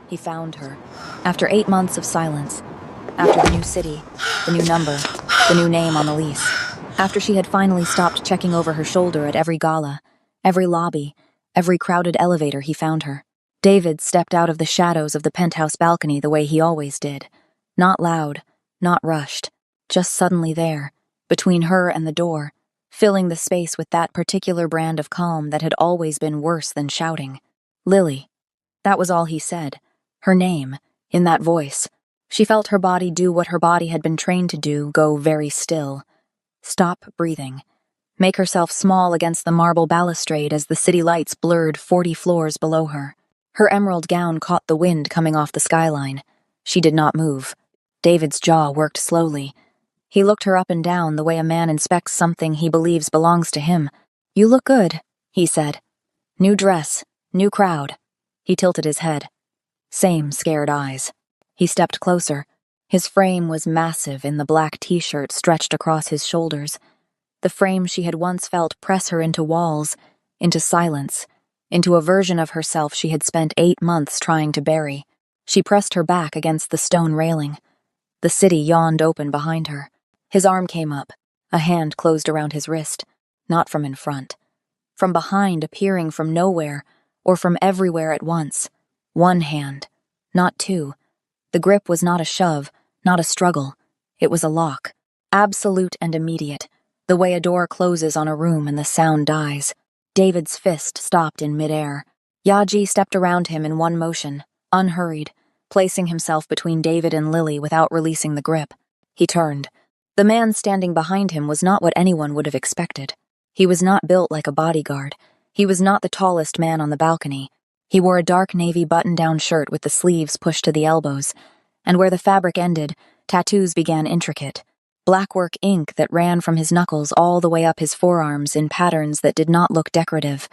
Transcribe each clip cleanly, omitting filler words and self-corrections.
He found her. After 8 months of silence. After the new city, the new number, the new name on the lease. After she had finally stopped checking over her shoulder at every gala, every lobby, every crowded elevator, he found her. David stepped out of the shadows of the penthouse balcony the way he always did. Not loud, not rushed, just suddenly there, between her and the door, filling the space with that particular brand of calm that had always been worse than shouting. Lily. That was all he said. Her name, in that voice. She felt her body do what her body had been trained to do, go very still. Stop breathing. Make herself small against the marble balustrade as the city lights blurred 40 floors below her. Her emerald gown caught the wind coming off the skyline. She did not move. David's jaw worked slowly. He looked her up and down the way a man inspects something he believes belongs to him. "You look good," he said. "New dress, new crowd." He tilted his head. Same scared eyes. He stepped closer. His frame was massive in the black t-shirt stretched across his shoulders. The frame she had once felt press her into walls, into silence, into a version of herself she had spent 8 months trying to bury. She pressed her back against the stone railing. The city yawned open behind her. His arm came up. A hand closed around his wrist, not from in front. From behind, appearing from nowhere, or from everywhere at once. One hand, not two. The grip was not a shove, not a struggle. It was a lock. Absolute and immediate, the way a door closes on a room and the sound dies. David's fist stopped in midair. Yaji stepped around him in one motion, unhurried, placing himself between David and Lily without releasing the grip. He turned. The man standing behind him was not what anyone would have expected. He was not built like a bodyguard. He was not the tallest man on the balcony. He wore a dark navy button-down shirt with the sleeves pushed to the elbows, and where the fabric ended, tattoos began intricate. Blackwork ink that ran from his knuckles all the way up his forearms in patterns that did not look decorative.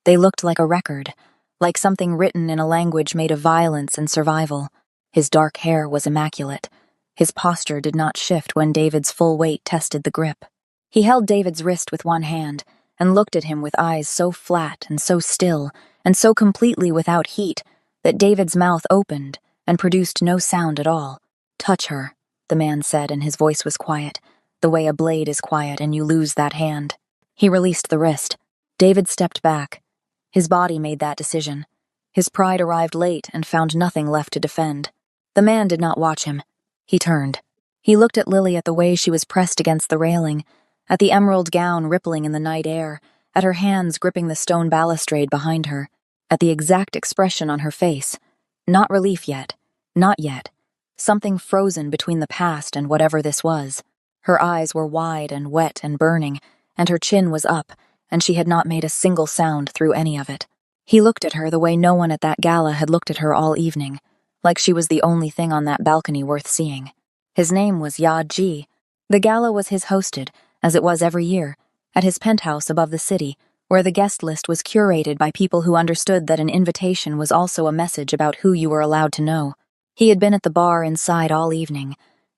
They looked like a record, like something written in a language made of violence and survival. His dark hair was immaculate. His posture did not shift when David's full weight tested the grip. He held David's wrist with one hand and looked at him with eyes so flat and so still and so completely without heat that David's mouth opened and produced no sound at all. "Touch her," the man said, and his voice was quiet, the way a blade is quiet and you lose that hand. He released the wrist. David stepped back. His body made that decision. His pride arrived late and found nothing left to defend. The man did not watch him. He turned. He looked at Lily, at the way she was pressed against the railing, at the emerald gown rippling in the night air, at her hands gripping the stone balustrade behind her, at the exact expression on her face. Not relief yet. Not yet. Something frozen between the past and whatever this was. Her eyes were wide and wet and burning, and her chin was up, and she had not made a single sound through any of it. He looked at her the way no one at that gala had looked at her all evening, like she was the only thing on that balcony worth seeing. His name was Ya-Ji. The gala was his hosted, as it was every year, at his penthouse above the city, where the guest list was curated by people who understood that an invitation was also a message about who you were allowed to know. He had been at the bar inside all evening,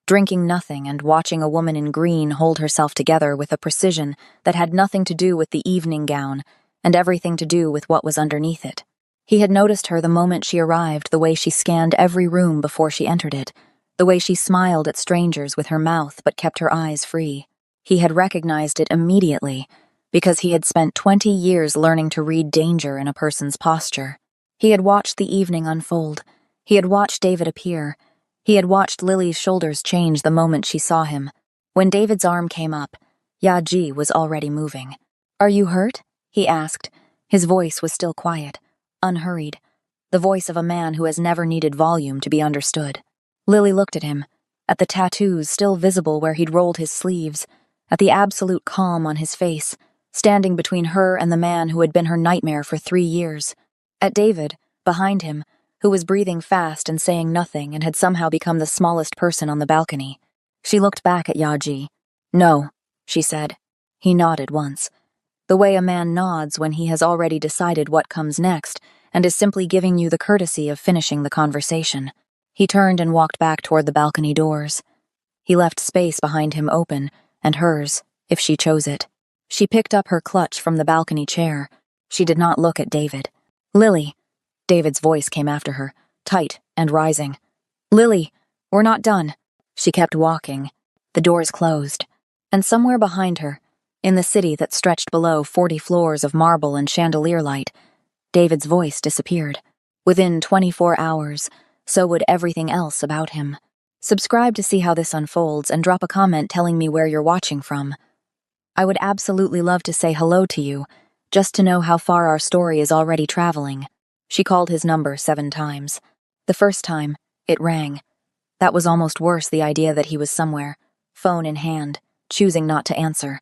drinking nothing and watching a woman in green hold herself together with a precision that had nothing to do with the evening gown and everything to do with what was underneath it. He had noticed her the moment she arrived, the way she scanned every room before she entered it, the way she smiled at strangers with her mouth but kept her eyes free. He had recognized it immediately, because he had spent 20 years learning to read danger in a person's posture. He had watched the evening unfold. He had watched David appear. He had watched Lily's shoulders change the moment she saw him. When David's arm came up, Yaji was already moving. "Are you hurt?" he asked. His voice was still quiet, unhurried, the voice of a man who has never needed volume to be understood. Lily looked at him, at the tattoos still visible where he'd rolled his sleeves, at the absolute calm on his face, standing between her and the man who had been her nightmare for 3 years, at David, behind him, who was breathing fast and saying nothing and had somehow become the smallest person on the balcony. She looked back at Yaji. "No," she said. He nodded once. The way a man nods when he has already decided what comes next and is simply giving you the courtesy of finishing the conversation. He turned and walked back toward the balcony doors. He left space behind him open, and hers, if she chose it. She picked up her clutch from the balcony chair. She did not look at David. "Lily," David's voice came after her. tight and rising. "Lily, we're not done." She kept walking. The doors closed. And somewhere behind her, in the city that stretched below 40 floors of marble and chandelier light, David's voice disappeared. Within 24 hours, so would everything else about him. Subscribe to see how this unfolds and drop a comment telling me where you're watching from. I would absolutely love to say hello to you, just to know how far our story is already traveling. She called his number 7 times. The first time, it rang. That was almost worse, the idea that he was somewhere, phone in hand, choosing not to answer.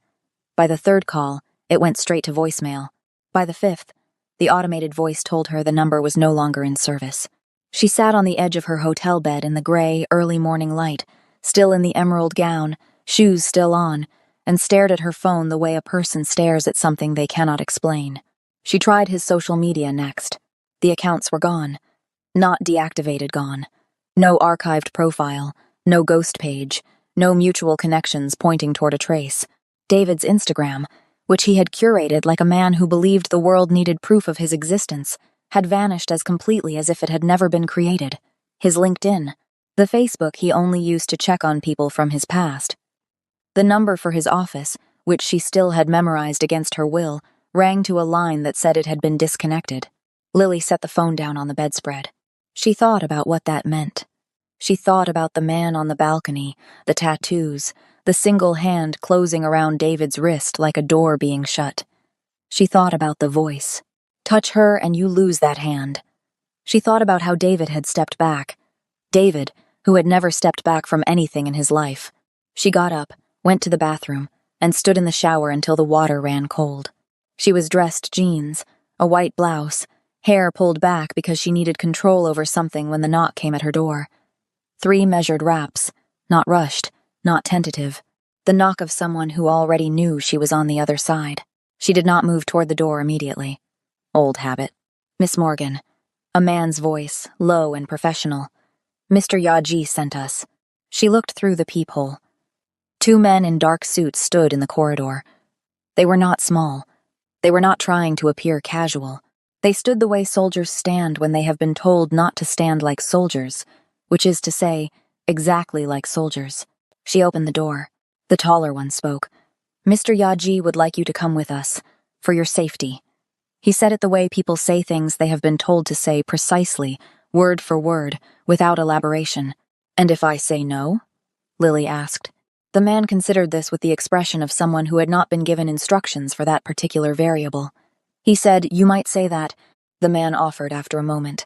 By the third call, it went straight to voicemail. By the fifth, the automated voice told her the number was no longer in service. She sat on the edge of her hotel bed in the gray, early morning light, still in the emerald gown, shoes still on, and stared at her phone the way a person stares at something they cannot explain. She tried his social media next. The accounts were gone. Not deactivated, gone. No archived profile, no ghost page, no mutual connections pointing toward a trace. David's Instagram, which he had curated like a man who believed the world needed proof of his existence, had vanished as completely as if it had never been created. His LinkedIn, the Facebook he only used to check on people from his past. The number for his office, which she still had memorized against her will, rang to a line that said it had been disconnected. Lily set the phone down on the bedspread. She thought about what that meant. She thought about the man on the balcony, the tattoos, the single hand closing around David's wrist like a door being shut. She thought about the voice. Touch her and you lose that hand. She thought about how David had stepped back. David, who had never stepped back from anything in his life. She got up, went to the bathroom, and stood in the shower until the water ran cold. She was dressed jeans, a white blouse, hair pulled back because she needed control over something when the knock came at her door. 3 measured raps, not rushed, not tentative. The knock of someone who already knew she was on the other side. She did not move toward the door immediately. Old habit. "Miss Morgan." A man's voice, low and professional. "Mr. Yaji sent us." She looked through the peephole. 2 men in dark suits stood in the corridor. They were not small. They were not trying to appear casual. They stood the way soldiers stand when they have been told not to stand like soldiers, which is to say, exactly like soldiers. She opened the door. The taller one spoke. "Mr. Yaji would like you to come with us, for your safety." He said it the way people say things they have been told to say precisely, word for word, without elaboration. "And if I say no?" Lily asked. The man considered this with the expression of someone who had not been given instructions for that particular variable. He said, "You might say that," the man offered after a moment.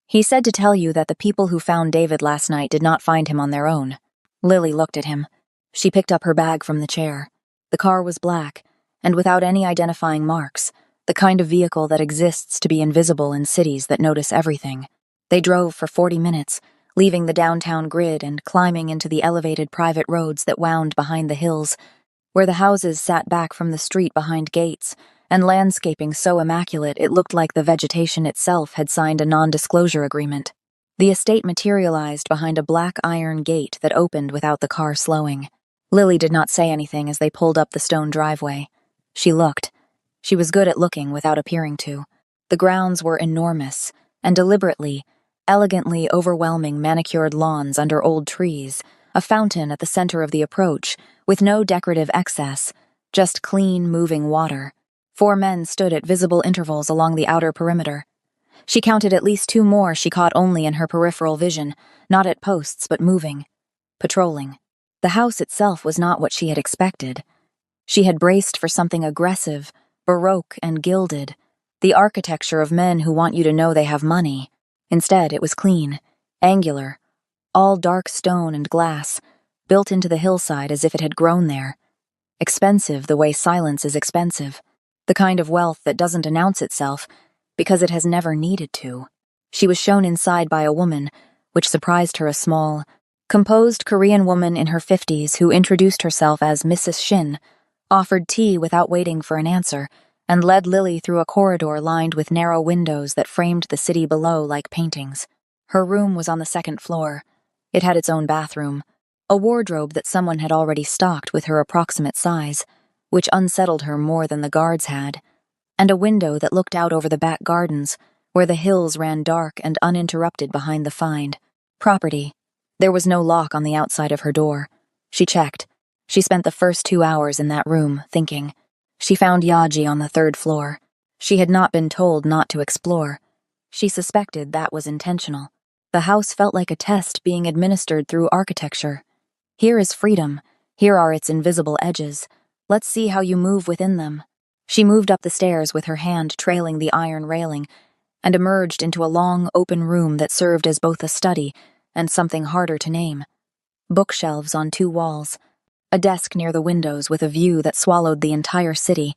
"He said to tell you that the people who found David last night did not find him on their own." Lily looked at him. She picked up her bag from the chair. The car was black, and without any identifying marks, the kind of vehicle that exists to be invisible in cities that notice everything. They drove for 40 minutes, leaving the downtown grid and climbing into the elevated private roads that wound behind the hills, where the houses sat back from the street behind gates, and landscaping so immaculate it looked like the vegetation itself had signed a non-disclosure agreement. The estate materialized behind a black iron gate that opened without the car slowing. Lily did not say anything as they pulled up the stone driveway. She looked. She was good at looking without appearing to. The grounds were enormous, and deliberately, elegantly overwhelming manicured lawns under old trees, a fountain at the center of the approach, with no decorative excess, just clean, moving water. 4 men stood at visible intervals along the outer perimeter. She counted at least 2 more she caught only in her peripheral vision, not at posts but moving, patrolling. The house itself was not what she had expected. She had braced for something aggressive, baroque and gilded, the architecture of men who want you to know they have money. Instead, it was clean, angular, all dark stone and glass, built into the hillside as if it had grown there. Expensive the way silence is expensive, the kind of wealth that doesn't announce itself because it has never needed to. She was shown inside by a woman, which surprised her, a small, composed Korean woman in her 50s who introduced herself as Mrs. Shin, offered tea without waiting for an answer, and led Lily through a corridor lined with narrow windows that framed the city below like paintings. Her room was on the 2nd floor. It had its own bathroom, a wardrobe that someone had already stocked with her approximate size, which unsettled her more than the guards had, and a window that looked out over the back gardens, where the hills ran dark and uninterrupted behind the find. Property. There was no lock on the outside of her door. She checked. She spent the first 2 hours in that room, thinking. She found Yaji on the 3rd floor. She had not been told not to explore. She suspected that was intentional. The house felt like a test being administered through architecture. Here is freedom. Here are its invisible edges. Let's see how you move within them. She moved up the stairs with her hand trailing the iron railing and emerged into a long, open room that served as both a study and something harder to name. Bookshelves on 2 walls, a desk near the windows with a view that swallowed the entire city,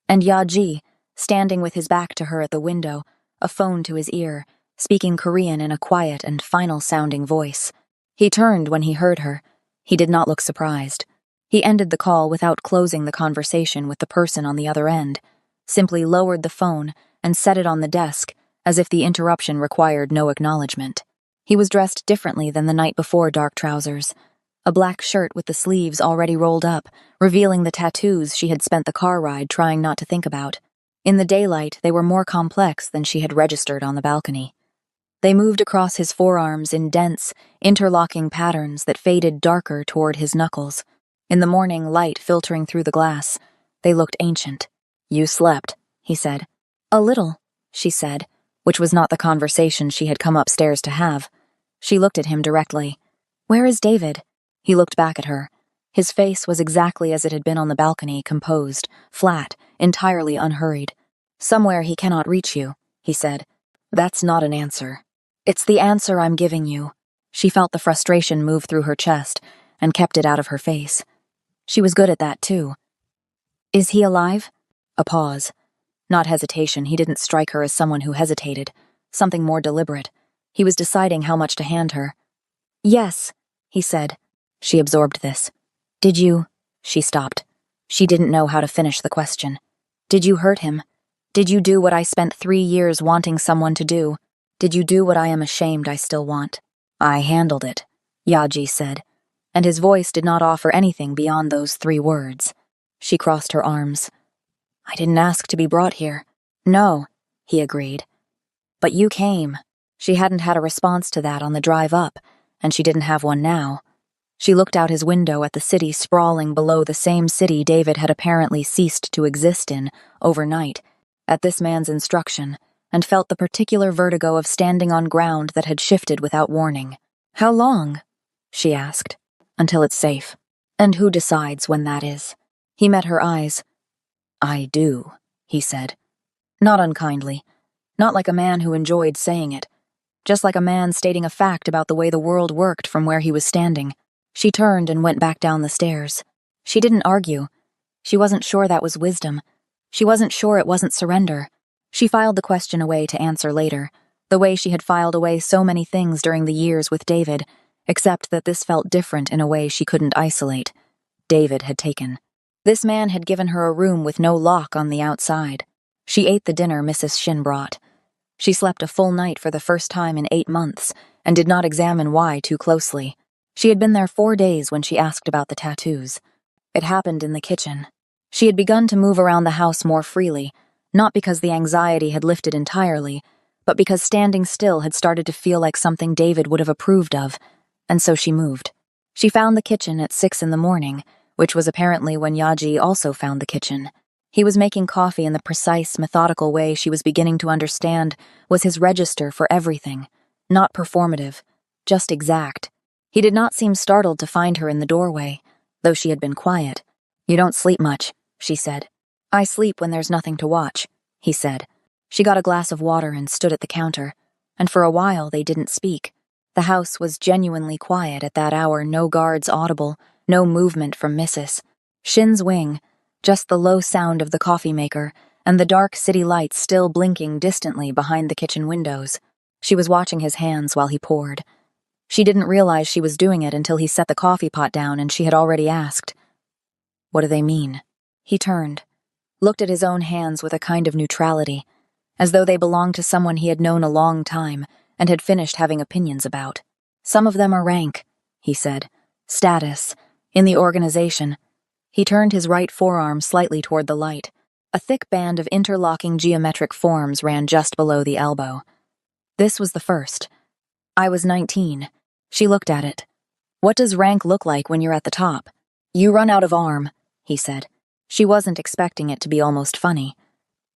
and Yaji, standing with his back to her at the window, a phone to his ear, speaking Korean in a quiet and final-sounding voice. He turned when he heard her. He did not look surprised. He ended the call without closing the conversation with the person on the other end, simply lowered the phone and set it on the desk, as if the interruption required no acknowledgement. He was dressed differently than the night before dark trousers. A black shirt with the sleeves already rolled up, revealing the tattoos she had spent the car ride trying not to think about. In the daylight, they were more complex than she had registered on the balcony. They moved across his forearms in dense, interlocking patterns that faded darker toward his knuckles. In the morning light filtering through the glass, they looked ancient. "You slept," he said. "A little," she said, which was not the conversation she had come upstairs to have. She looked at him directly. "Where is David?" He looked back at her. His face was exactly as it had been on the balcony, composed, flat, entirely unhurried. "Somewhere he cannot reach you," he said. "That's not an answer. It's the answer I'm giving you." She felt the frustration move through her chest and kept it out of her face. She was good at that, too. "Is he alive?" A pause. Not hesitation. He didn't strike her as someone who hesitated. Something more deliberate. He was deciding how much to hand her. "Yes," he said. She absorbed this. "Did you—" She stopped. She didn't know how to finish the question. "Did you hurt him? Did you do what I spent 3 years wanting someone to do? Did you do what I am ashamed I still want?" "I handled it," Yaji said, and his voice did not offer anything beyond those 3 words. She crossed her arms. "I didn't ask to be brought here." "No," he agreed. "But you came." She hadn't had a response to that on the drive up, and she didn't have one now. She looked out his window at the city sprawling below the same city David had apparently ceased to exist in, overnight, at this man's instruction, and felt the particular vertigo of standing on ground that had shifted without warning. "How long?" she asked. "Until it's safe." "And who decides when that is?" He met her eyes. "I do," he said. Not unkindly. Not like a man who enjoyed saying it. Just like a man stating a fact about the way the world worked from where he was standing. She turned and went back down the stairs. She didn't argue. She wasn't sure that was wisdom. She wasn't sure it wasn't surrender. She filed the question away to answer later, the way she had filed away so many things during the years with David, except that this felt different in a way she couldn't isolate. David had taken. This man had given her a room with no lock on the outside. She ate the dinner Mrs. Shin brought. She slept a full night for the first time in 8 months, and did not examine why too closely. She had been there 4 days when she asked about the tattoos. It happened in the kitchen. She had begun to move around the house more freely, not because the anxiety had lifted entirely, but because standing still had started to feel like something David would have approved of, and so she moved. She found the kitchen at 6 in the morning, which was apparently when Yaji also found the kitchen. He was making coffee in the precise, methodical way she was beginning to understand was his register for everything. Not performative, just exact. He did not seem startled to find her in the doorway, though she had been quiet. "You don't sleep much," she said. "I sleep when there's nothing to watch," he said. She got a glass of water and stood at the counter, and for a while they didn't speak. The house was genuinely quiet at that hour, no guards audible, no movement from Mrs. Shin's wing, just the low sound of the coffee maker, and the dark city lights still blinking distantly behind the kitchen windows. She was watching his hands while he poured. She didn't realize she was doing it until he set the coffee pot down and she had already asked, "What do they mean?" He turned, looked at his own hands with a kind of neutrality, as though they belonged to someone he had known a long time and had finished having opinions about. "Some of them are rank," he said. "Status. In the organization." He turned his right forearm slightly toward the light. A thick band of interlocking geometric forms ran just below the elbow. This was the first. I was 19. She looked at it. What does rank look like when you're at the top? You run out of arm, he said. She wasn't expecting it to be almost funny.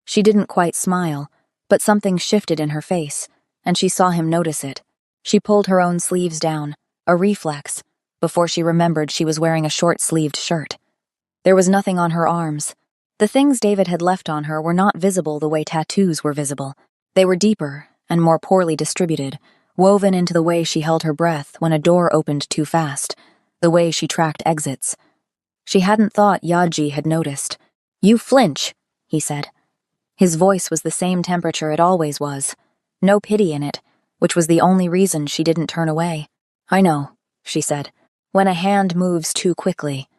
She didn't quite smile, but something shifted in her face, and she saw him notice it. She pulled her own sleeves down, a reflex, before she remembered she was wearing a short-sleeved shirt. There was nothing on her arms. The things David had left on her were not visible the way tattoos were visible. They were deeper and more poorly distributed, woven into the way she held her breath when a door opened too fast, the way she tracked exits. She hadn't thought Yaji had noticed. "You flinch," he said. His voice was the same temperature it always was. No pity in it, which was the only reason she didn't turn away. "I know," she said. "When a hand moves too quickly.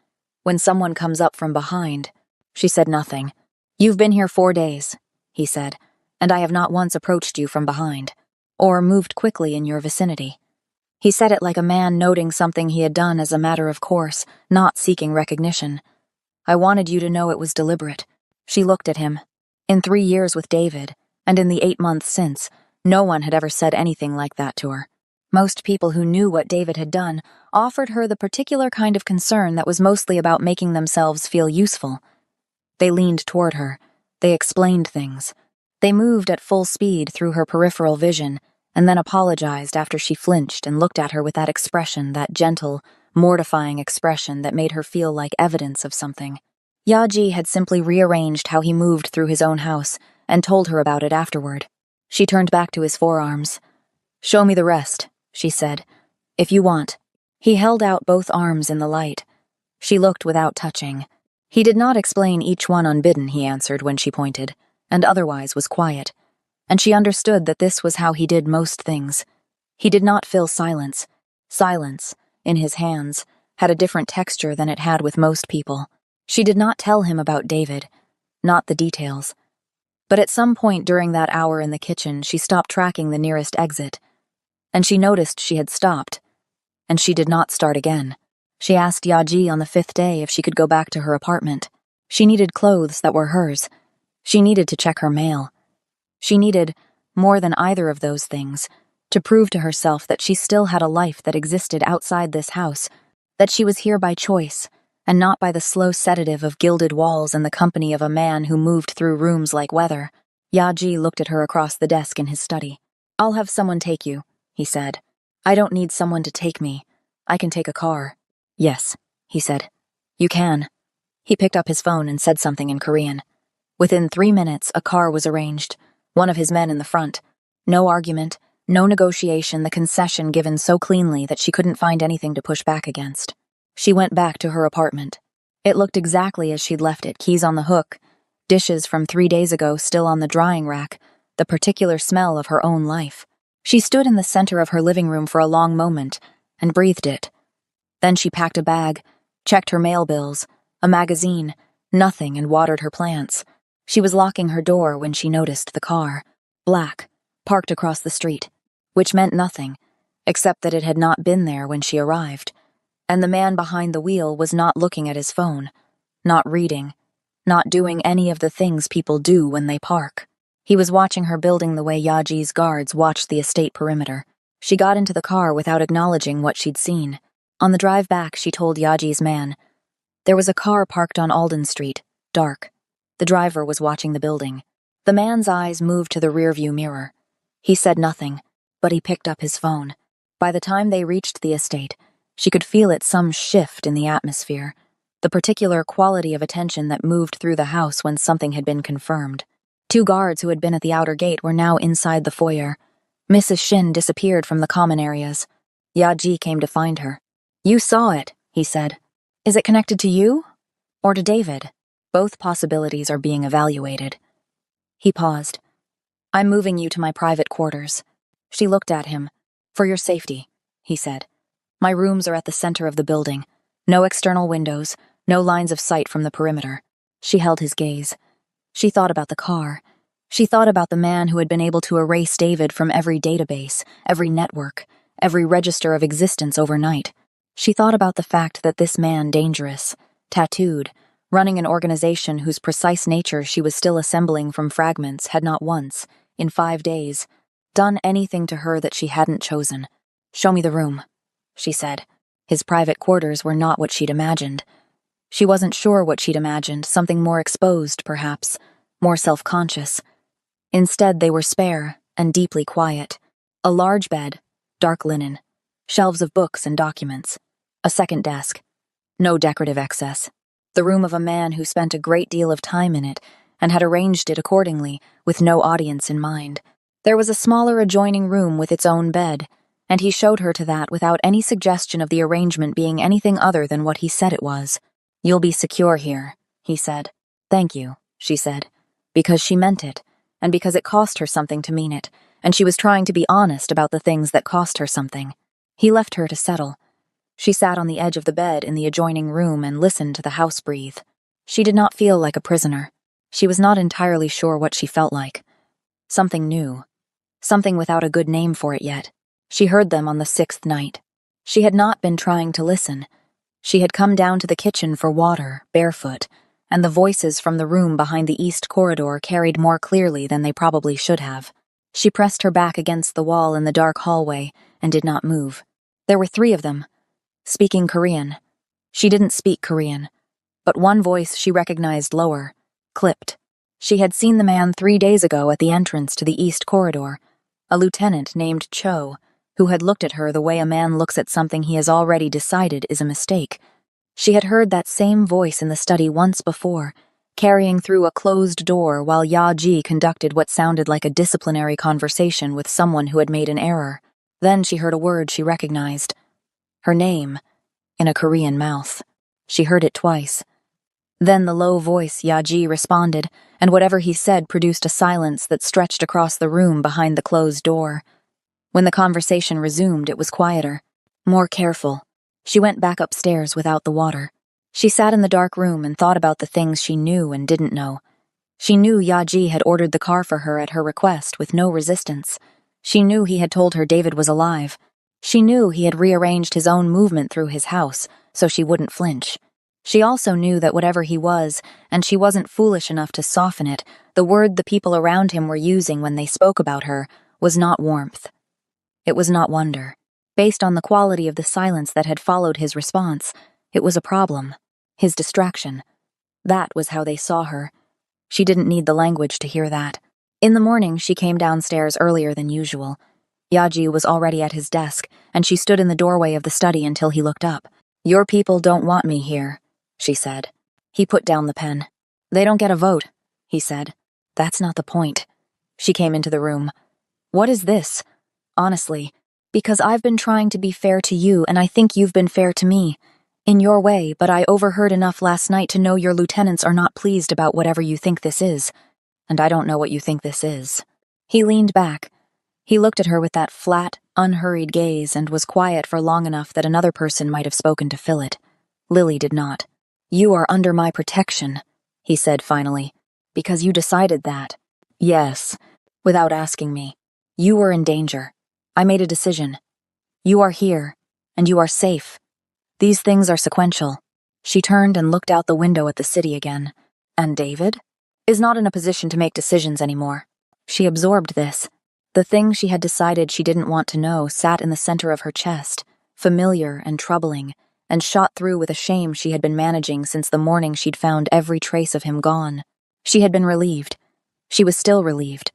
When someone comes up from behind." She said nothing. "You've been here 4 days," he said, "and I have not once approached you from behind, or moved quickly in your vicinity." He said it like a man noting something he had done as a matter of course, not seeking recognition. "I wanted you to know it was deliberate." She looked at him. In 3 years with David, and in the 8 months since, no one had ever said anything like that to her. Most people who knew what David had done offered her the particular kind of concern that was mostly about making themselves feel useful. They leaned toward her. They explained things. They moved at full speed through her peripheral vision, and then apologized after she flinched and looked at her with that expression, that gentle, mortifying expression that made her feel like evidence of something. Yaji had simply rearranged how he moved through his own house and told her about it afterward. She turned back to his forearms. "Show me the rest," she said. "If you want." He held out both arms in the light. She looked without touching. He did not explain each one unbidden, he answered when she pointed, and otherwise was quiet. And she understood that this was how he did most things. He did not fill silence. Silence, in his hands, had a different texture than it had with most people. She did not tell him about David, not the details. But at some point during that hour in the kitchen, she stopped tracking the nearest exit. And she noticed she had stopped. And she did not start again. She asked Yaji on the 5th day if she could go back to her apartment. She needed clothes that were hers. She needed to check her mail. She needed, more than either of those things, to prove to herself that she still had a life that existed outside this house, that she was here by choice, and not by the slow sedative of gilded walls and the company of a man who moved through rooms like weather. Yaji looked at her across the desk in his study. "I'll have someone take you," he said. "I don't need someone to take me. I can take a car." "Yes," he said. "You can." He picked up his phone and said something in Korean. Within 3 minutes, a car was arranged, one of his men in the front. No argument, no negotiation, the concession given so cleanly that she couldn't find anything to push back against. She went back to her apartment. It looked exactly as she'd left it, keys on the hook, dishes from 3 days ago still on the drying rack, the particular smell of her own life. She stood in the center of her living room for a long moment and breathed it. Then she packed a bag, checked her mail bills, a magazine, nothing, and watered her plants. She was locking her door when she noticed the car, black, parked across the street, which meant nothing, except that it had not been there when she arrived. And the man behind the wheel was not looking at his phone, not reading, not doing any of the things people do when they park. He was watching her building the way Yaji's guards watched the estate perimeter. She got into the car without acknowledging what she'd seen. On the drive back, she told Yaji's man. There was a car parked on Alden Street, dark. The driver was watching the building. The man's eyes moved to the rearview mirror. He said nothing, but he picked up his phone. By the time they reached the estate, she could feel it, some shift in the atmosphere, the particular quality of attention that moved through the house when something had been confirmed. 2 guards who had been at the outer gate were now inside the foyer. Mrs. Shin disappeared from the common areas. Yaji came to find her. "You saw it," he said. "Is it connected to you? Or to David? Both possibilities are being evaluated." He paused. "I'm moving you to my private quarters." She looked at him. "For your safety," he said. "My rooms are at the center of the building. No external windows, no lines of sight from the perimeter." She held his gaze. She thought about the car. She thought about the man who had been able to erase David from every database, every network, every register of existence overnight. She thought about the fact that this man, dangerous, tattooed, Running an organization whose precise nature she was still assembling from fragments had not once, in 5 days, done anything to her that she hadn't chosen. "Show me the room," she said. His private quarters were not what she'd imagined. She wasn't sure what she'd imagined, something more exposed, perhaps, more self-conscious. Instead, they were spare and deeply quiet. A large bed, dark linen, shelves of books and documents, a second desk. No decorative excess. The room of a man who spent a great deal of time in it and had arranged it accordingly, with no audience in mind. There was a smaller adjoining room with its own bed, and he showed her to that without any suggestion of the arrangement being anything other than what he said it was. "You'll be secure here," he said. "Thank you," she said, because she meant it, and because it cost her something to mean it, and she was trying to be honest about the things that cost her something. He left her to settle. She sat on the edge of the bed in the adjoining room and listened to the house breathe. She did not feel like a prisoner. She was not entirely sure what she felt like. Something new. Something without a good name for it yet. She heard them on the 6th night. She had not been trying to listen. She had come down to the kitchen for water, barefoot, and the voices from the room behind the east corridor carried more clearly than they probably should have. She pressed her back against the wall in the dark hallway and did not move. There were 3 of them, speaking Korean. She didn't speak Korean, but one voice she recognized lower, clipped. She had seen the man 3 days ago at the entrance to the east corridor, a lieutenant named Cho, who had looked at her the way a man looks at something he has already decided is a mistake. She had heard that same voice in the study once before, carrying through a closed door while Ya-ji conducted what sounded like a disciplinary conversation with someone who had made an error. Then she heard a word she recognized. Her name, in a Korean mouth. She heard it twice. Then the low voice Ya-ji responded, and whatever he said produced a silence that stretched across the room behind the closed door. When the conversation resumed, it was quieter, more careful. She went back upstairs without the water. She sat in the dark room and thought about the things she knew and didn't know. She knew Ya-ji had ordered the car for her at her request with no resistance. She knew he had told her David was alive. She knew he had rearranged his own movement through his house, so she wouldn't flinch. She also knew that whatever he was, and she wasn't foolish enough to soften it, the word the people around him were using when they spoke about her was not warmth. It was not wonder. Based on the quality of the silence that had followed his response, it was a problem. His distraction. That was how they saw her. She didn't need the language to hear that. In the morning, she came downstairs earlier than usual. Ya-ji was already at his desk, and she stood in the doorway of the study until he looked up. "Your people don't want me here," she said. He put down the pen. "They don't get a vote," he said. "That's not the point." She came into the room. "What is this? Honestly, because I've been trying to be fair to you, and I think you've been fair to me. In your way, but I overheard enough last night to know your lieutenants are not pleased about whatever you think this is. And I don't know what you think this is." He leaned back. He looked at her with that flat, unhurried gaze and was quiet for long enough that another person might have spoken to fill it. Lily did not. "You are under my protection," he said finally, "because you decided that." "Yes, without asking me. You were in danger. I made a decision. You are here, and you are safe. These things are sequential." She turned and looked out the window at the city again. "And David is not in a position to make decisions anymore." She absorbed this. The thing she had decided she didn't want to know sat in the center of her chest, familiar and troubling, and shot through with a shame she had been managing since the morning she'd found every trace of him gone. She had been relieved. She was still relieved.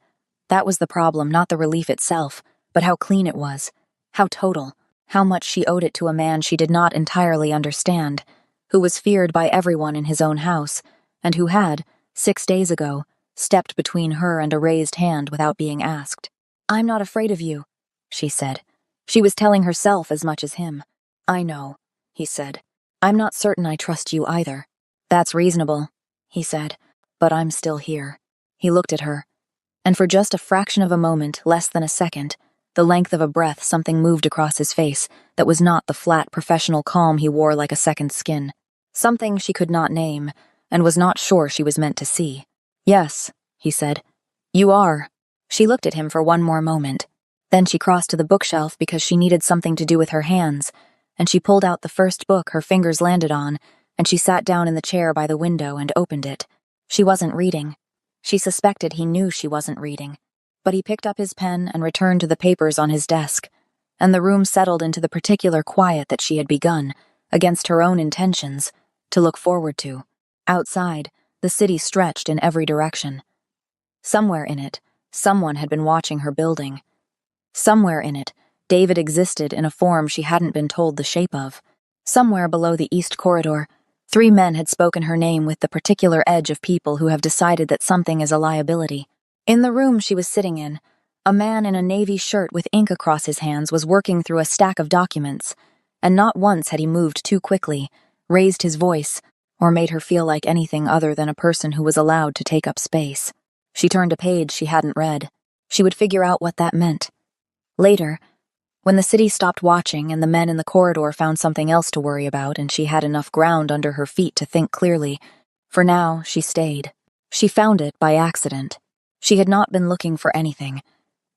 That was the problem, not the relief itself, but how clean it was, how total, how much she owed it to a man she did not entirely understand, who was feared by everyone in his own house, and who had, 6 days ago, stepped between her and a raised hand without being asked. "I'm not afraid of you," she said. She was telling herself as much as him. "I know," he said. "I'm not certain I trust you either." "That's reasonable," he said, "but I'm still here." He looked at her, and for just a fraction of a moment, less than a second, the length of a breath, something moved across his face that was not the flat, professional calm he wore like a second skin. Something she could not name, and was not sure she was meant to see. "Yes," he said. "You are." She looked at him for one more moment. Then she crossed to the bookshelf because she needed something to do with her hands, and she pulled out the first book her fingers landed on and she sat down in the chair by the window and opened it. She wasn't reading. She suspected he knew she wasn't reading. But he picked up his pen and returned to the papers on his desk, and the room settled into the particular quiet that she had begun, against her own intentions, to look forward to. Outside, the city stretched in every direction. Somewhere in it, someone had been watching her building. Somewhere in it, David existed in a form she hadn't been told the shape of. Somewhere below the East Corridor, 3 men had spoken her name with the particular edge of people who have decided that something is a liability. In the room she was sitting in, a man in a navy shirt with ink across his hands was working through a stack of documents, and not once had he moved too quickly, raised his voice, or made her feel like anything other than a person who was allowed to take up space. She turned a page she hadn't read. She would figure out what that meant. Later, when the city stopped watching and the men in the corridor found something else to worry about and she had enough ground under her feet to think clearly, for now she stayed. She found it by accident. She had not been looking for anything.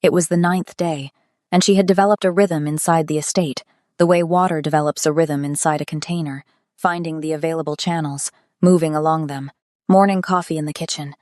It was the 9th day, and she had developed a rhythm inside the estate, the way water develops a rhythm inside a container, finding the available channels, moving along them, morning coffee in the kitchen.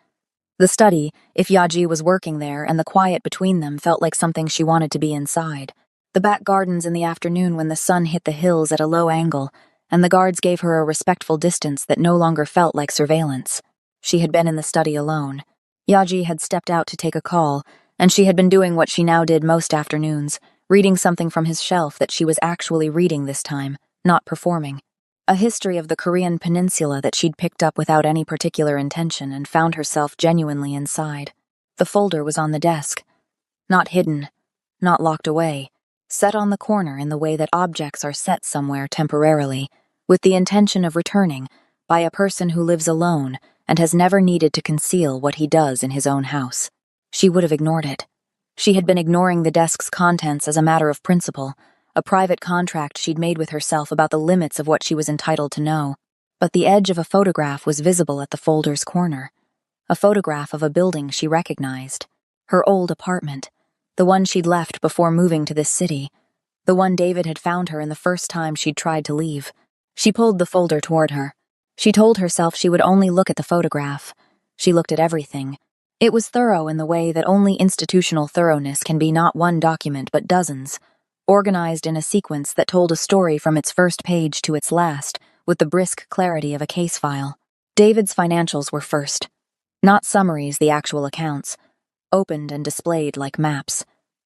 The study, if Yaji was working there, and the quiet between them felt like something she wanted to be inside. The back gardens in the afternoon when the sun hit the hills at a low angle, and the guards gave her a respectful distance that no longer felt like surveillance. She had been in the study alone. Yaji had stepped out to take a call, and she had been doing what she now did most afternoons, reading something from his shelf that she was actually reading this time, not performing. A history of the Korean peninsula that she'd picked up without any particular intention and found herself genuinely inside. The folder was on the desk. Not hidden, not locked away, set on the corner in the way that objects are set somewhere temporarily, with the intention of returning, by a person who lives alone and has never needed to conceal what he does in his own house. She would have ignored it. She had been ignoring the desk's contents as a matter of principle, a private contract she'd made with herself about the limits of what she was entitled to know. But the edge of a photograph was visible at the folder's corner. A photograph of a building she recognized. Her old apartment. The one she'd left before moving to this city. The one David had found her in the first time she'd tried to leave. She pulled the folder toward her. She told herself she would only look at the photograph. She looked at everything. It was thorough in the way that only institutional thoroughness can be, not one document but dozens, organized in a sequence that told a story from its first page to its last, with the brisk clarity of a case file. David's financials were first. Not summaries, the actual accounts, opened and displayed like maps.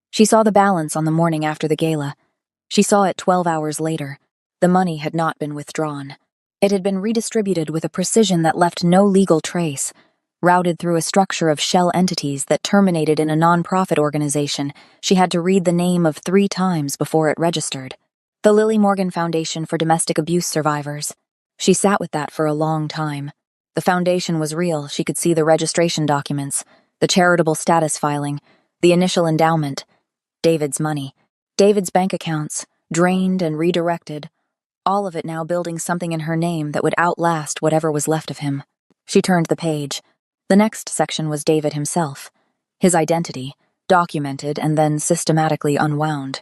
She saw the balance on the morning after the gala. She saw it 12 hours later. The money had not been withdrawn. It had been redistributed with a precision that left no legal trace, routed through a structure of shell entities that terminated in a non-profit organization she had to read the name of 3 times before it registered. The Lily Morgan Foundation for Domestic Abuse Survivors. She sat with that for a long time. The foundation was real. She could see the registration documents, the charitable status filing, the initial endowment, David's money, David's bank accounts, drained and redirected, all of it now building something in her name that would outlast whatever was left of him. She turned the page. The next section was David himself. His identity, documented and then systematically unwound.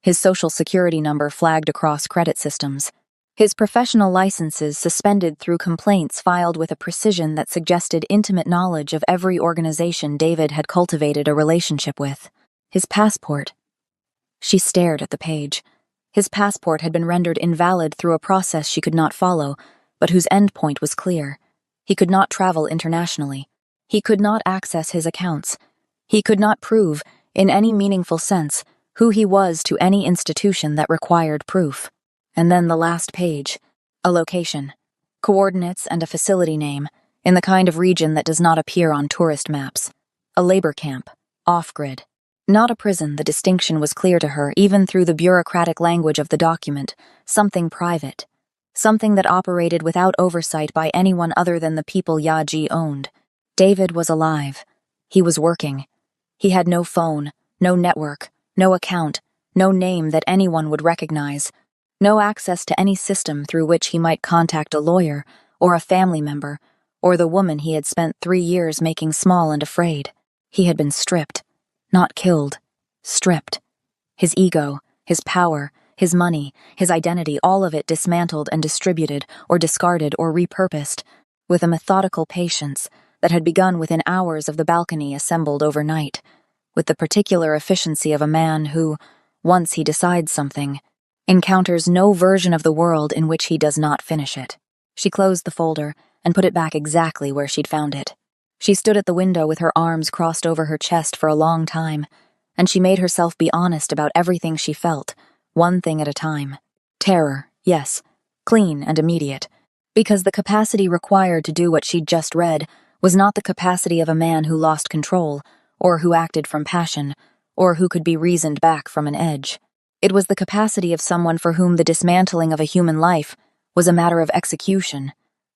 His social security number flagged across credit systems. His professional licenses suspended through complaints filed with a precision that suggested intimate knowledge of every organization David had cultivated a relationship with. His passport. She stared at the page. His passport had been rendered invalid through a process she could not follow, but whose endpoint was clear. He could not travel internationally. He could not access his accounts. He could not prove, in any meaningful sense, who he was to any institution that required proof. And then the last page. A location. Coordinates and a facility name, in the kind of region that does not appear on tourist maps. A labor camp. Off-grid. Not a prison, the distinction was clear to her, even through the bureaucratic language of the document. Something private. Something that operated without oversight by anyone other than the people Yaji owned. David was alive. He was working. He had no phone, no network, no account, no name that anyone would recognize, no access to any system through which he might contact a lawyer, or a family member, or the woman he had spent 3 years making small and afraid. He had been stripped. Not killed. Stripped. His ego, his power, his money, his identity, all of it dismantled and distributed, or discarded or repurposed, with a methodical patience that had begun within hours of the balcony assembled overnight, with the particular efficiency of a man who, once he decides something, encounters no version of the world in which he does not finish it. She closed the folder and put it back exactly where she'd found it. She stood at the window with her arms crossed over her chest for a long time, and she made herself be honest about everything she felt, one thing at a time. Terror, yes, clean and immediate, because the capacity required to do what she'd just read was not the capacity of a man who lost control, or who acted from passion, or who could be reasoned back from an edge. It was the capacity of someone for whom the dismantling of a human life was a matter of execution,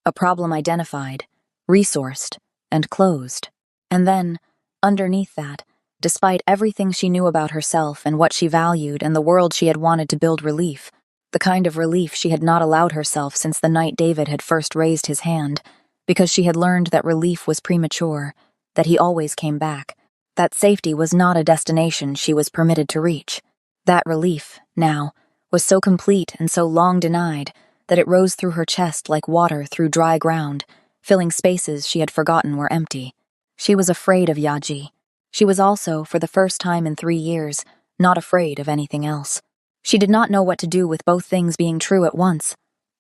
a problem identified, resourced, and closed. And then, underneath that, despite everything she knew about herself and what she valued and the world she had wanted to build relief, the kind of relief she had not allowed herself since the night David had first raised his hand, because she had learned that relief was premature, that he always came back, that safety was not a destination she was permitted to reach. That relief, now, was so complete and so long denied that it rose through her chest like water through dry ground, filling spaces she had forgotten were empty. She was afraid of Yaji. She was also, for the first time in 3 years, not afraid of anything else. She did not know what to do with both things being true at once.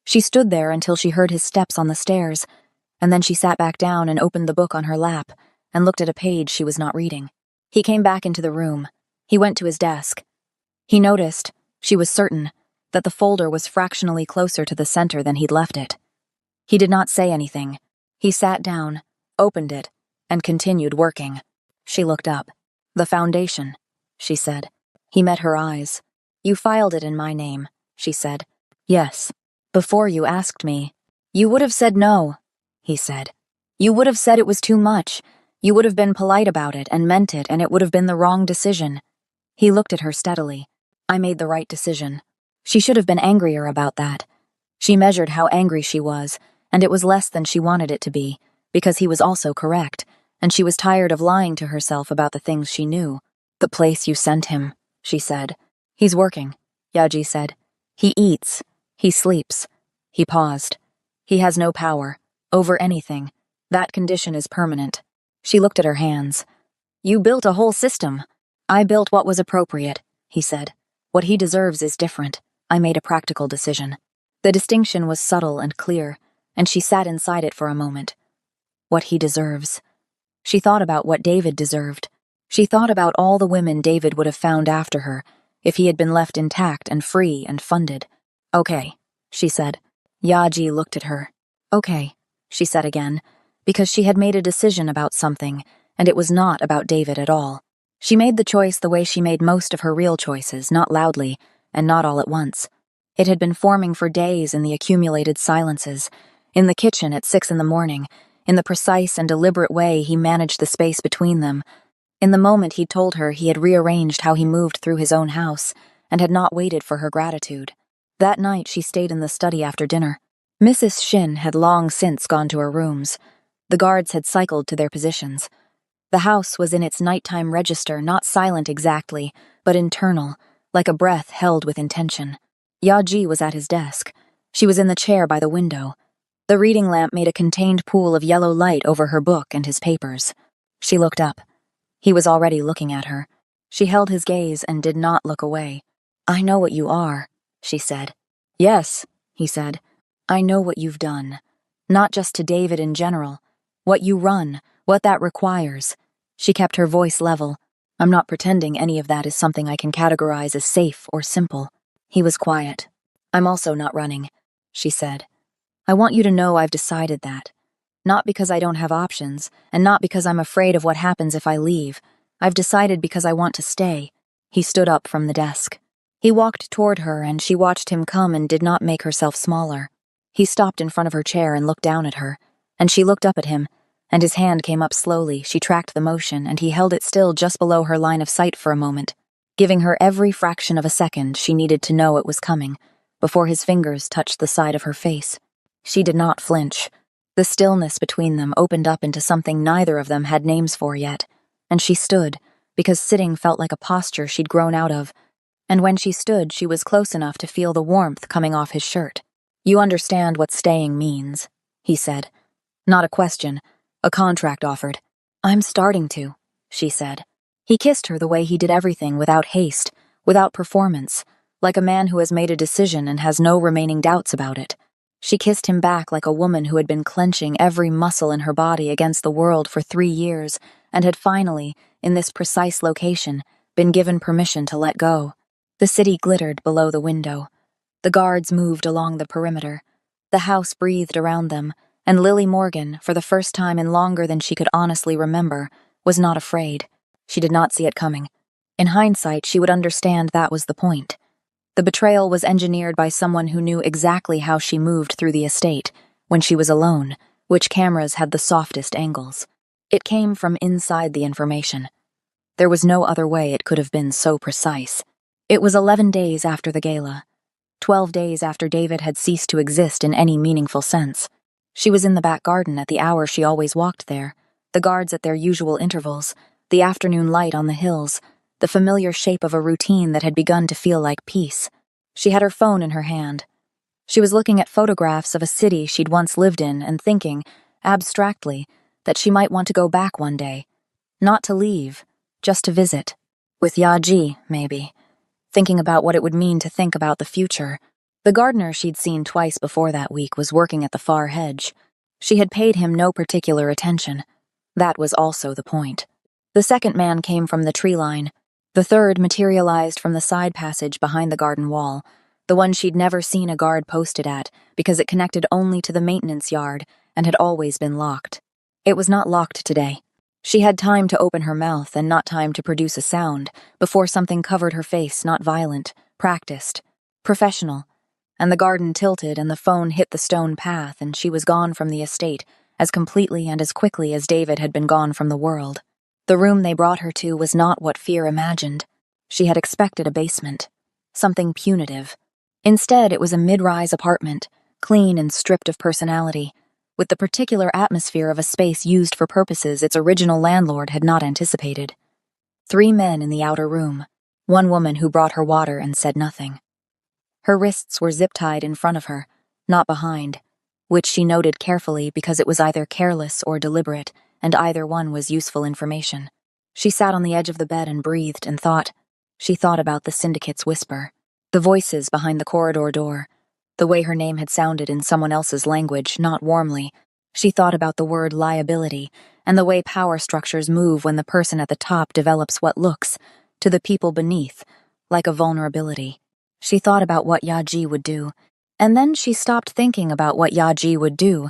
She stood there until she heard his steps on the stairs, and then she sat back down and opened the book on her lap and looked at a page she was not reading. He came back into the room. He went to his desk. He noticed, she was certain, that the folder was fractionally closer to the center than he'd left it. He did not say anything. He sat down, opened it, and continued working. She looked up. "The foundation," she said. He met her eyes. "You filed it in my name," she said. "Yes. Before you asked me." "You would have said no," he said. "You would have said it was too much. You would have been polite about it and meant it, and it would have been the wrong decision." He looked at her steadily. "I made the right decision." She should have been angrier about that. She measured how angry she was, and it was less than she wanted it to be, because he was also correct, and she was tired of lying to herself about the things she knew. "The place you sent him," she said. "He's working," Yaji said. "He eats. He sleeps." He paused. "He has no power. Over anything. That condition is permanent." She looked at her hands. "You built a whole system." "I built what was appropriate," he said. "What he deserves is different. I made a practical decision." The distinction was subtle and clear, and she sat inside it for a moment. What he deserves. She thought about what David deserved. She thought about all the women David would have found after her, if he had been left intact and free and funded. "Okay," she said. Yaji looked at her. "Okay," she said again, because she had made a decision about something, and it was not about David at all. She made the choice the way she made most of her real choices, not loudly, and not all at once. It had been forming for days in the accumulated silences, in the kitchen at 6 a.m, in the precise and deliberate way he managed the space between them, in the moment he told her he had rearranged how he moved through his own house, and had not waited for her gratitude. That night she stayed in the study after dinner. Mrs. Shin had long since gone to her rooms. The guards had cycled to their positions. The house was in its nighttime register, not silent exactly, but internal, like a breath held with intention. Yaji was at his desk. She was in the chair by the window. The reading lamp made a contained pool of yellow light over her book and his papers. She looked up. He was already looking at her. She held his gaze and did not look away. "I know what you are," she said. "Yes," he said. "I know what you've done. Not just to David in general. What you run, what that requires." She kept her voice level. "I'm not pretending any of that is something I can categorize as safe or simple." He was quiet. "I'm also not running," she said. "I want you to know I've decided that. Not because I don't have options, and not because I'm afraid of what happens if I leave. I've decided because I want to stay." He stood up from the desk. He walked toward her, and she watched him come and did not make herself smaller. He stopped in front of her chair and looked down at her, and she looked up at him, and his hand came up slowly. She tracked the motion, and he held it still just below her line of sight for a moment, giving her every fraction of a second she needed to know it was coming, before his fingers touched the side of her face. She did not flinch. The stillness between them opened up into something neither of them had names for yet, and she stood, because sitting felt like a posture she'd grown out of, and when she stood, she was close enough to feel the warmth coming off his shirt. "You understand what staying means," he said. Not a question, a contract offered. "I'm starting to," she said. He kissed her the way he did everything, without haste, without performance, like a man who has made a decision and has no remaining doubts about it. She kissed him back like a woman who had been clenching every muscle in her body against the world for 3 years and had finally, in this precise location, been given permission to let go. The city glittered below the window. The guards moved along the perimeter. The house breathed around them, and Lily Morgan, for the first time in longer than she could honestly remember, was not afraid. She did not see it coming. In hindsight, she would understand that was the point. The betrayal was engineered by someone who knew exactly how she moved through the estate, when she was alone, which cameras had the softest angles. It came from inside the information. There was no other way it could have been so precise. It was 11 days after the gala. 12 days after David had ceased to exist in any meaningful sense. She was in the back garden at the hour she always walked there, the guards at their usual intervals, the afternoon light on the hills, the familiar shape of a routine that had begun to feel like peace. She had her phone in her hand. She was looking at photographs of a city she'd once lived in and thinking, abstractly, that she might want to go back one day. Not to leave, just to visit. With Yaji, maybe. Thinking about what it would mean to think about the future. The gardener she'd seen twice before that week was working at the far hedge. She had paid him no particular attention. That was also the point. The second man came from the tree line. The third materialized from the side passage behind the garden wall, the one she'd never seen a guard posted at because it connected only to the maintenance yard and had always been locked. It was not locked today. She had time to open her mouth and not time to produce a sound before something covered her face, not violent, practiced, professional, and the garden tilted and the phone hit the stone path and she was gone from the estate as completely and as quickly as David had been gone from the world. The room they brought her to was not what fear imagined. She had expected a basement, something punitive. Instead, it was a mid-rise apartment, clean and stripped of personality, with the particular atmosphere of a space used for purposes its original landlord had not anticipated. 3 men in the outer room, 1 woman who brought her water and said nothing. Her wrists were zip-tied in front of her, not behind, which she noted carefully because it was either careless or deliberate, and either one was useful information. She sat on the edge of the bed and breathed and thought. She thought about the syndicate's whisper, the voices behind the corridor door, the way her name had sounded in someone else's language, not warmly. She thought about the word liability and the way power structures move when the person at the top develops what looks, to the people beneath, like a vulnerability. She thought about what Yaji would do, and then she stopped thinking about what Yaji would do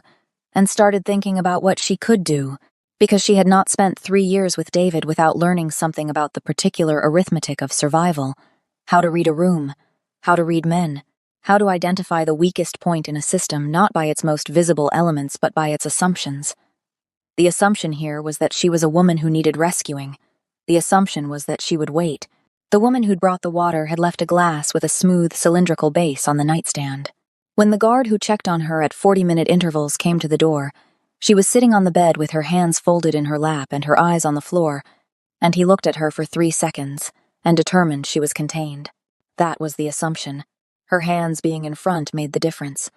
and started thinking about what she could do, because she had not spent 3 years with David without learning something about the particular arithmetic of survival, how to read a room, how to read men, how to identify the weakest point in a system not by its most visible elements but by its assumptions. The assumption here was that she was a woman who needed rescuing. The assumption was that she would wait. The woman who'd brought the water had left a glass with a smooth, cylindrical base on the nightstand. When the guard who checked on her at 40-minute intervals came to the door, she was sitting on the bed with her hands folded in her lap and her eyes on the floor, and he looked at her for 3 seconds and determined she was contained. That was the assumption. Her hands being in front made the difference.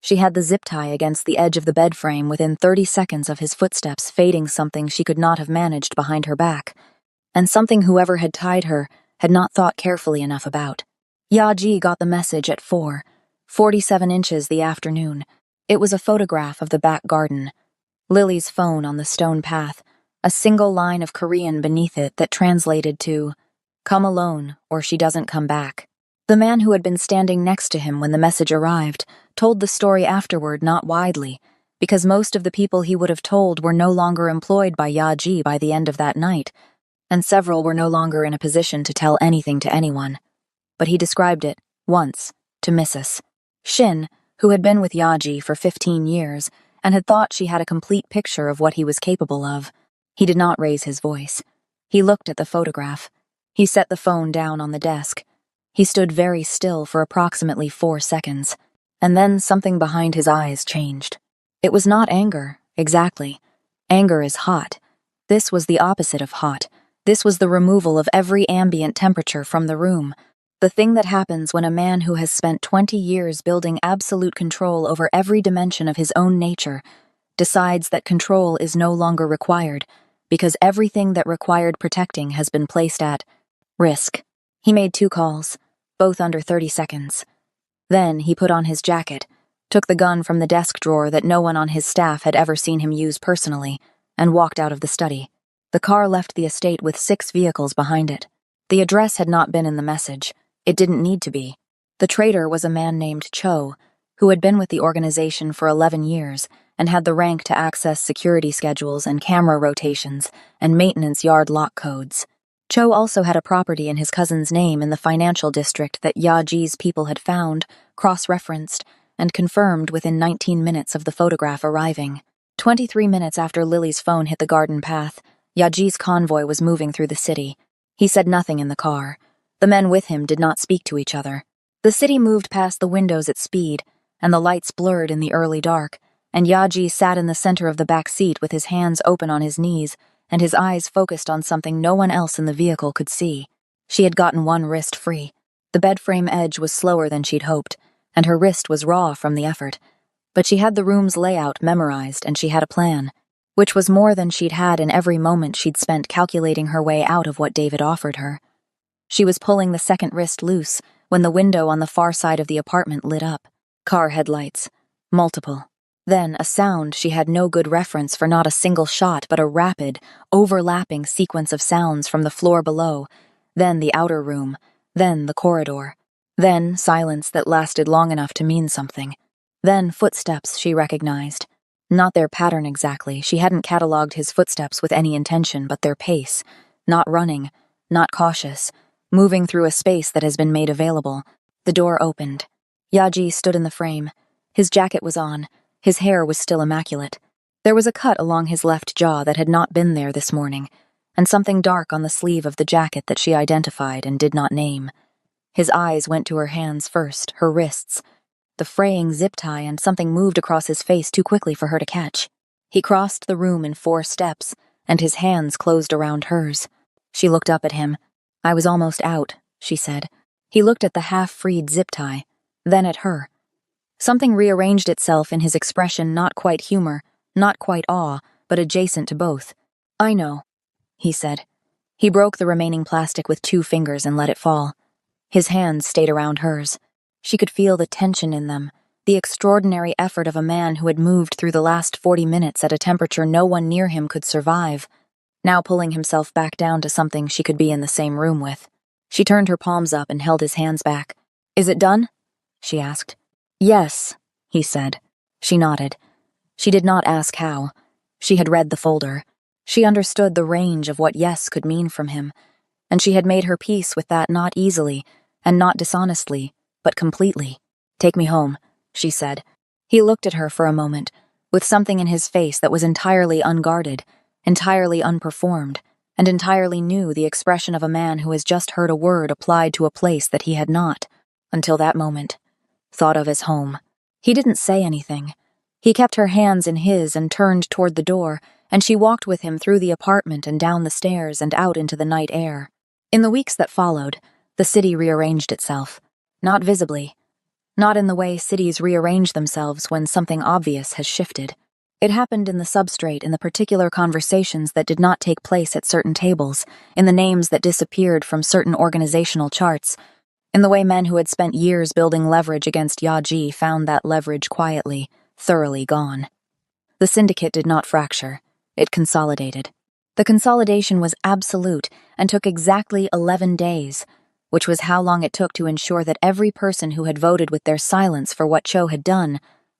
She had the zip tie against the edge of the bed frame within 30 seconds of his footsteps fading something she could not have managed behind her back, and something whoever had tied her had not thought carefully enough about. Yaji got the message at 4:47 inches the afternoon. It was a photograph of the back garden. Lily's phone on the stone path, a single line of Korean beneath it that translated to, "Come alone, or she doesn't come back." The man who had been standing next to him when the message arrived told the story afterward not widely, because most of the people he would have told were no longer employed by Yaji by the end of that night, and several were no longer in a position to tell anything to anyone. But he described it, once, to Mrs. Shin, who had been with Yaji for 15 years, and had thought she had a complete picture of what he was capable of. He did not raise his voice. He looked at the photograph. He set the phone down on the desk. He stood very still for approximately 4 seconds, and then something behind his eyes changed. It was not anger, exactly. Anger is hot. This was the opposite of hot. This was the removal of every ambient temperature from the room. The thing that happens when a man who has spent 20 years building absolute control over every dimension of his own nature decides that control is no longer required because everything that required protecting has been placed at risk. He made 2 calls, both under 30 seconds. Then he put on his jacket, took the gun from the desk drawer that no one on his staff had ever seen him use personally, and walked out of the study. The car left the estate with 6 vehicles behind it. The address had not been in the message. It didn't need to be. The traitor was a man named Cho, who had been with the organization for 11 years and had the rank to access security schedules and camera rotations and maintenance yard lock codes. Cho also had a property in his cousin's name in the financial district that Yaji's people had found, cross-referenced, and confirmed within 19 minutes of the photograph arriving. 23 minutes after Lily's phone hit the garden path, Yaji's convoy was moving through the city. He said nothing in the car. The men with him did not speak to each other. The city moved past the windows at speed, and the lights blurred in the early dark, and Yaji sat in the center of the back seat with his hands open on his knees and his eyes focused on something no one else in the vehicle could see. She had gotten one wrist free. The bed frame edge was slower than she'd hoped, and her wrist was raw from the effort. But she had the room's layout memorized, and she had a plan, which was more than she'd had in every moment she'd spent calculating her way out of what David offered her. She was pulling the second wrist loose when the window on the far side of the apartment lit up. Car headlights. Multiple. Then a sound she had no good reference for, not a single shot, but a rapid, overlapping sequence of sounds from the floor below, then the outer room, then the corridor, then silence that lasted long enough to mean something, then footsteps she recognized. Not their pattern exactly, she hadn't catalogued his footsteps with any intention, but their pace, not running, not cautious, moving through a space that has been made available. The door opened. Yaji stood in the frame. His jacket was on. His hair was still immaculate. There was a cut along his left jaw that had not been there this morning, and something dark on the sleeve of the jacket that she identified and did not name. His eyes went to her hands first, her wrists, the fraying zip tie, and something moved across his face too quickly for her to catch. He crossed the room in 4 steps, and his hands closed around hers. She looked up at him. "I was almost out," she said. He looked at the half-freed zip tie, then at her. Something rearranged itself in his expression, not quite humor, not quite awe, but adjacent to both. "I know," he said. He broke the remaining plastic with 2 fingers and let it fall. His hands stayed around hers. She could feel the tension in them, the extraordinary effort of a man who had moved through the last 40 minutes at a temperature no one near him could survive, now pulling himself back down to something she could be in the same room with. She turned her palms up and held his hands back. "Is it done?" she asked. "Yes," he said. She nodded. She did not ask how. She had read the folder. She understood the range of what yes could mean from him, and she had made her peace with that not easily, and not dishonestly, but completely. "Take me home," she said. He looked at her for a moment, with something in his face that was entirely unguarded, entirely unperformed, and entirely new, the expression of a man who has just heard a word applied to a place that he had not, until that moment, thought of as home. He didn't say anything. He kept her hands in his and turned toward the door, and she walked with him through the apartment and down the stairs and out into the night air. In the weeks that followed, the city rearranged itself. Not visibly. Not in the way cities rearrange themselves when something obvious has shifted. It happened in the substrate, in the particular conversations that did not take place at certain tables, in the names that disappeared from certain organizational charts, in the way men who had spent years building leverage against Yaji found that leverage quietly, thoroughly gone. The syndicate did not fracture. It consolidated. The consolidation was absolute and took exactly 11 days, which was how long it took to ensure that every person who had voted with their silence for what Cho had done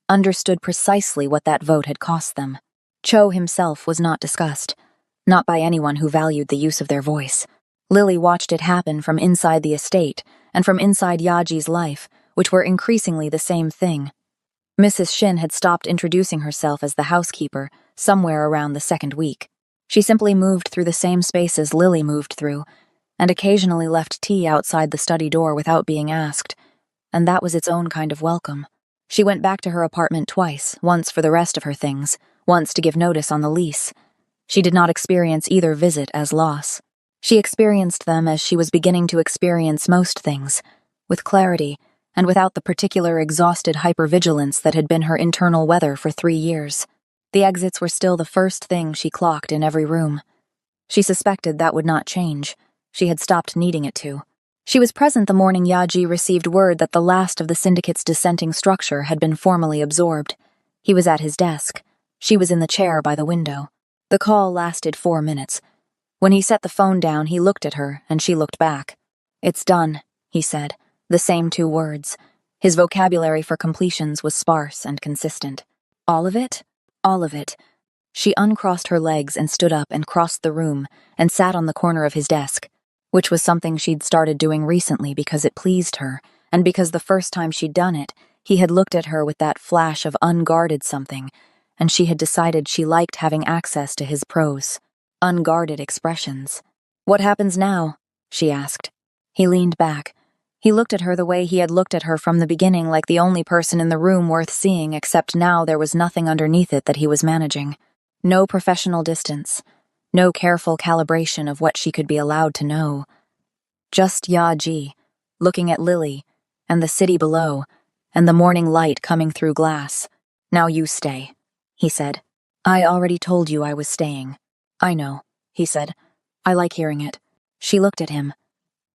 understood precisely what that vote had cost them. Cho himself was not discussed, not by anyone who valued the use of their voice. Lily watched it happen from inside the estate and from inside Yaji's life, which were increasingly the same thing. Mrs. Shin had stopped introducing herself as the housekeeper somewhere around the 2nd week. She simply moved through the same spaces Lily moved through, and occasionally left tea outside the study door without being asked, and that was its own kind of welcome. She went back to her apartment twice, once for the rest of her things, once to give notice on the lease. She did not experience either visit as loss. She experienced them as she was beginning to experience most things, with clarity and without the particular exhausted hypervigilance that had been her internal weather for 3 years. The exits were still the first thing she clocked in every room. She suspected that would not change. She had stopped needing it to. She was present the morning Yaji received word that the last of the syndicate's dissenting structure had been formally absorbed. He was at his desk. She was in the chair by the window. The call lasted 4 minutes. When he set the phone down, he looked at her, and she looked back. "It's done," he said, the same 2 words. His vocabulary for completions was sparse and consistent. "All of it? All of it." She uncrossed her legs and stood up and crossed the room and sat on the corner of his desk, which was something she'd started doing recently because it pleased her, and because the first time she'd done it, he had looked at her with that flash of unguarded something, and she had decided she liked having access to his prose. Unguarded expressions. "What happens now?" she asked. He leaned back. He looked at her the way he had looked at her from the beginning, like the only person in the room worth seeing, except now there was nothing underneath it that he was managing. No professional distance. No careful calibration of what she could be allowed to know. Just Yaji, looking at Lily, and the city below, and the morning light coming through glass. "Now you stay," he said. "I already told you I was staying." "I know," he said. "I like hearing it." She looked at him.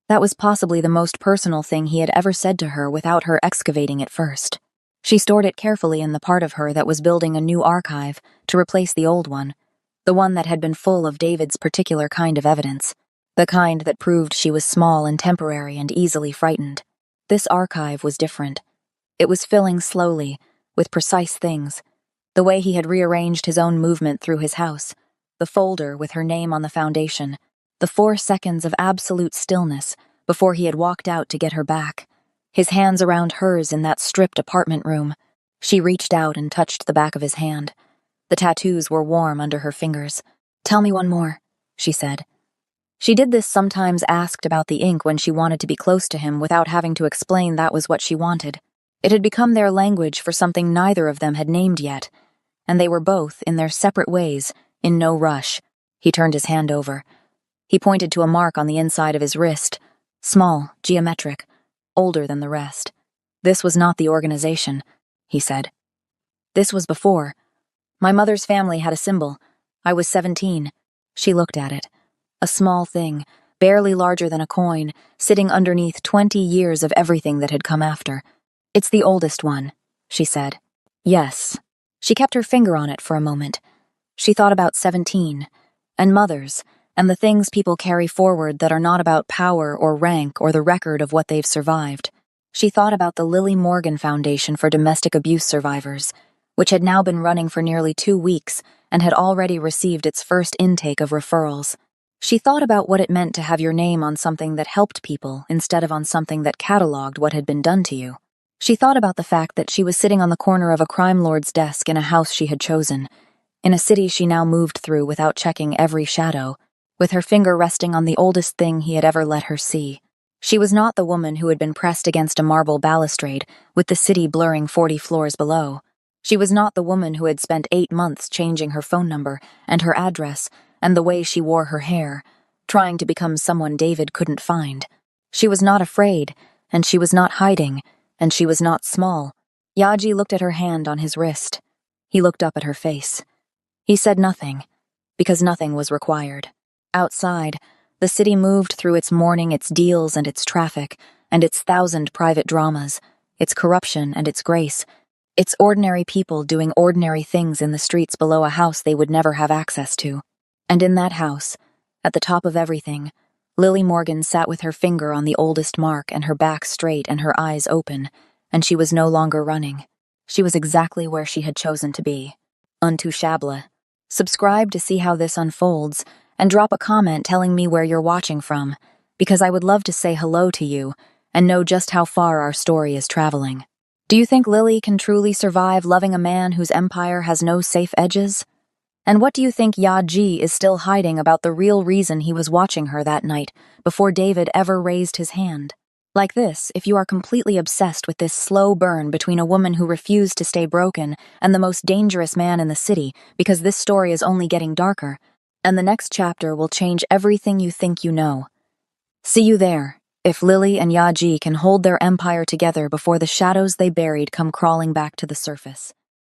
That was possibly the most personal thing he had ever said to her without her excavating it first. She stored it carefully in the part of her that was building a new archive to replace the old one, the one that had been full of David's particular kind of evidence, the kind that proved she was small and temporary and easily frightened. This archive was different. It was filling slowly, with precise things, the way he had rearranged his own movement through his house, the folder with her name on the foundation, the 4 seconds of absolute stillness before he had walked out to get her back, his hands around hers in that stripped apartment room. She reached out and touched the back of his hand. The tattoos were warm under her fingers. "Tell me one more," she said. She did this, sometimes asked about the ink when she wanted to be close to him without having to explain that was what she wanted. It had become their language for something neither of them had named yet, and they were both, in their separate ways, in no rush. He turned his hand over. He pointed to a mark on the inside of his wrist, small, geometric, older than the rest. "This was not the organization," he said. "This was before. My mother's family had a symbol. I was 17. She looked at it. A small thing, barely larger than a coin, sitting underneath 20 years of everything that had come after. "It's the oldest one," she said. "Yes." She kept her finger on it for a moment. She thought about 17, and mothers, and the things people carry forward that are not about power or rank or the record of what they've survived. She thought about the Lily Morgan Foundation for Domestic Abuse Survivors, which had now been running for nearly 2 weeks and had already received its first intake of referrals. She thought about what it meant to have your name on something that helped people instead of on something that cataloged what had been done to you. She thought about the fact that she was sitting on the corner of a crime lord's desk in a house she had chosen, in a city she now moved through without checking every shadow, with her finger resting on the oldest thing he had ever let her see. She was not the woman who had been pressed against a marble balustrade, with the city blurring 40 floors below. She was not the woman who had spent 8 months changing her phone number and her address and the way she wore her hair, trying to become someone David couldn't find. She was not afraid, and she was not hiding, and she was not small. Yaji looked at her hand on his wrist. He looked up at her face. He said nothing, because nothing was required. Outside, the city moved through its morning, its deals and its traffic, and its 1,000 private dramas, its corruption and its grace, its ordinary people doing ordinary things in the streets below a house they would never have access to. And in that house, at the top of everything, Lily Morgan sat with her finger on the oldest mark and her back straight and her eyes open, and she was no longer running. She was exactly where she had chosen to be. Untouchable. Subscribe to see how this unfolds, and drop a comment telling me where you're watching from, because I would love to say hello to you and know just how far our story is traveling. Do you think Lily can truly survive loving a man whose empire has no safe edges? And what do you think Yaji is still hiding about the real reason he was watching her that night, before David ever raised his hand? Like this, if you are completely obsessed with this slow burn between a woman who refused to stay broken and the most dangerous man in the city, because this story is only getting darker, And the next chapter will change everything you think you know. See you there, if Lily and Yaji can hold their empire together before the shadows they buried come crawling back to the surface.